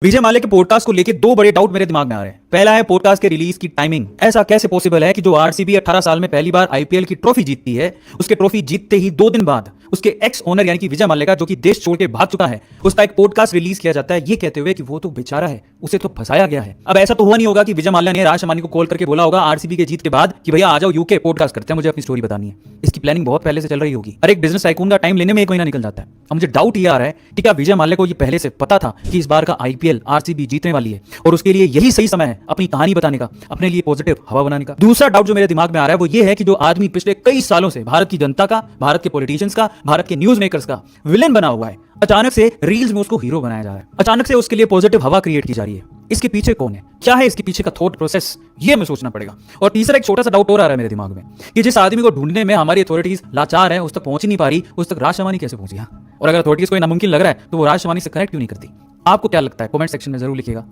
विजय माल्या के पॉडकास्ट को लेके दो बड़े डाउट मेरे दिमाग में आ रहे हैं। पहला है पॉडकास्ट के रिलीज की टाइमिंग। ऐसा कैसे पॉसिबल है कि जो आरसीबी 18 साल में पहली बार आईपीएल की ट्रॉफी जीतती है, उसके ट्रॉफी जीतते ही 2 दिन बाद उसके एक्स ओनर यानी कि विजय माल्या का, जो कि देश छोड़ के भाग चुका है, उसका एक पॉडकास्ट रिलीज किया जाता है ये कहते हुए कि वो तो बेचारा है, उसे तो फंसाया गया है। अब ऐसा तो हुआ नहीं होगा कि विजय माल्या ने राज शर्मा को कॉल करके बोला होगा आरसीबी के जीत के बाद कि भैया आ जाओ यूके, पॉडकास्ट करते हैं, मुझे अपनी स्टोरी बतानी है। इसकी प्लानिंग बहुत पहले से चल रही होगी। हर एक बिजनेस टाइकून का टाइम लेने में 1 महीना निकल जाता है। अब मुझे डाउट ये आ रहा है कि क्या विजय माल्या को ये पहले से पता था कि इस बार का आईपीएल आरसीबी जीतने वाली है और उसके लिए यही सही समय है अपनी कहानी बताने का, अपने लिए पॉजिटिव हवा बनाने का। दूसरा डाउट जो मेरे दिमाग में आ रहा है वो ये है कि जो आदमी पिछले कई सालों से भारत की जनता का, भारत के पॉलिटिशियंस का, भारत के न्यूज मेकर्स का विलेन बना हुआ है, अचानक से रील्स में उसको हीरो बनाया जा रहा है, अचानक से उसके लिए पॉजिटिव हवा क्रिएट की जा रही है। इसके पीछे कौन है, क्या है इसके पीछे का थॉट प्रोसेस, ये हमें सोचना पड़ेगा। और तीसरा एक छोटा सा डाउट और आ रहा है मेरे दिमाग में कि जिस आदमी को ढूंढने में हमारी अथॉरिटीज लाचार है, उस तक पहुंच ही नहीं पा रही, उस तक राज शर्मा कैसे पहुंची। और अगर अथॉरिटीज को नामुमकिन लग रहा है तो वो राज शर्मा से कनेक्ट क्यों नहीं करती। आपको क्या लगता है कमेंट सेक्शन में जरूर लिखिएगा।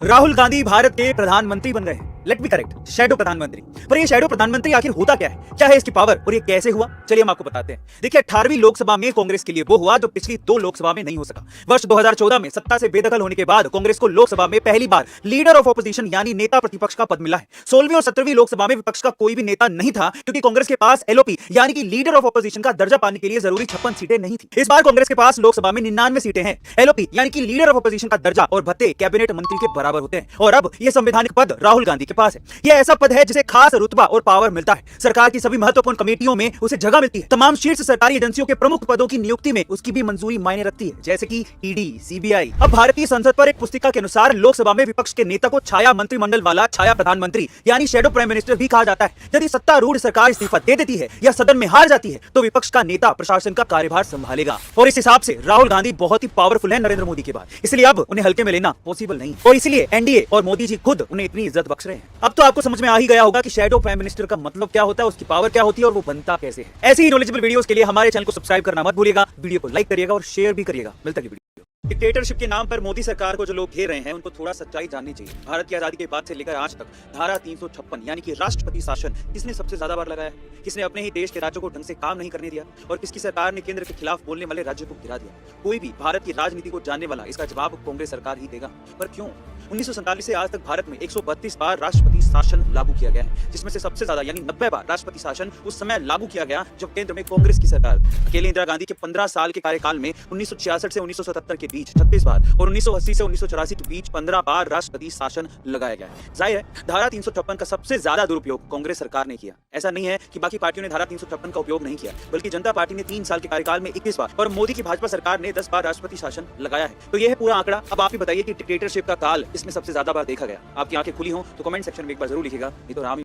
राहुल गांधी भारत के प्रधानमंत्री बन गए। लेट बी करेक्ट, शैडो प्रधानमंत्री। पर ये शैडो प्रधानमंत्री आखिर होता क्या है, क्या है इसकी पावर और ये कैसे हुआ, चलिए हम आपको बताते हैं। देखिए 18वीं लोकसभा में कांग्रेस के लिए वो हुआ जो पिछली 2 लोकसभा में नहीं हो सका। वर्ष 2014 में सत्ता से बेदखल होने के बाद कांग्रेस को लोकसभा में पहली बार लीडर ऑफ ऑपोजिशन यानी नेता प्रतिपक्ष का पद मिला है। 16वीं और 17वीं लोकसभा में विपक्ष का कोई भी नेता नहीं था क्योंकि कांग्रेस के पास एलओपी यानी कि लीडर ऑफ ऑपोजिशन का दर्जा पाने के लिए जरूरी 56 सीटें नहीं थी। इस बार कांग्रेस के पास लोकसभा में 99 सीटें हैं। एलओपी यानी कि लीडर ऑफ ऑपोजिशन का दर्जा और भत्ते कैबिनेट मंत्री के बराबर होते हैं और अब यह संवैधानिक पद राहुल गांधी के पास है। यह ऐसा पद है जिसे खास रुतबा और पावर मिलता है। सरकार की सभी महत्वपूर्ण कमेटियों में उसे जगह मिलती है। तमाम शीर्ष सरकारी एजेंसियों के प्रमुख पदों की नियुक्ति में उसकी भी मंजूरी मायने रखती है, जैसे कि ईडी, सीबीआई। अब भारतीय संसद पर एक पुस्तिका के अनुसार लोकसभा में विपक्ष के नेता को छाया मंत्रिमंडल वाला छाया प्रधानमंत्री यानी शैडो प्राइम मिनिस्टर भी कहा जाता है। यदि सत्तारूढ़ सरकार इस्तीफा दे देती है या सदन में हार जाती है तो विपक्ष का नेता प्रशासन का कार्यभार संभालेगा। और इस हिसाब से राहुल गांधी बहुत ही पावरफुल है नरेंद्र मोदी के बाद, इसलिए अब उन्हें हल्के में लेना पॉसिबल नहीं और इसलिए एनडीए और मोदी जी खुद उन्हें इतनी इज्जत बख्श रहे हैं। अब तो आपको समझ में आ ही गया होगा कि शैडो प्राइम मिनिस्टर का मतलब क्या होता है, उसकी पावर क्या होती है और वो बनता कैसे है। ऐसी ही नॉलेजेबल वीडियोस के लिए हमारे चैनल को सब्सक्राइब करना मत भूलिएगा, वीडियो को लाइक करिएगा और शेयर भी करिएगा। मिलता है वीडियो। डिक्टेटरशिप के नाम पर मोदी सरकार को जो लोग घेर रहे हैं उनको थोड़ा सच्चाई जाननी चाहिए। भारत की आजादी के बाद से लेकर आज तक धारा 356 यानी कि राष्ट्रपति शासन किसने सबसे ज्यादा बार लगाया, किसने अपने ही देश के राज्यों को ढंग से काम नहीं करने दिया और किसकी सरकार ने केंद्र के खिलाफ बोलने वाले राज्यों को गिरा दिया। कोई भी भारत की राजनीति को जानने वाला इसका जवाब कांग्रेस सरकार ही देगा। पर क्यों? 1947 से आज तक भारत में 132 बार राष्ट्रपति शासन लागू किया गया है, जिसमें से सबसे ज्यादा यानी 90 बार राष्ट्रपति शासन उस समय लागू किया गया जब केंद्र में कांग्रेस की सरकार। अकेले इंदिरा गांधी के 15 साल के कार्यकाल में 1966 से 1977 के बीच 36 बार और 1980 से 1984 के बीच 15 बार राष्ट्रपति शासन लगाया गया है। जाहिर है धारा 356 का सबसे ज्यादा दुरुपयोग कांग्रेस सरकार ने किया। ऐसा नहीं है कि बाकी पार्टियों ने धारा 356 का उपयोग नहीं किया, बल्कि जनता पार्टी ने 3 साल के कार्यकाल में 21 बार और मोदी की भाजपा सरकार ने 10 बार राष्ट्रपति शासन लगाया है। तो यह है पूरा आंकड़ा। अब आप ही बताइए कि डिक्टेटरशिप का काल इसमें सबसे ज्यादा बार देखा गया। आपकी आंखें खुली हो तो कमेंट सेक्शन में एक बार जरूर लिखिएगा, नहीं तो राम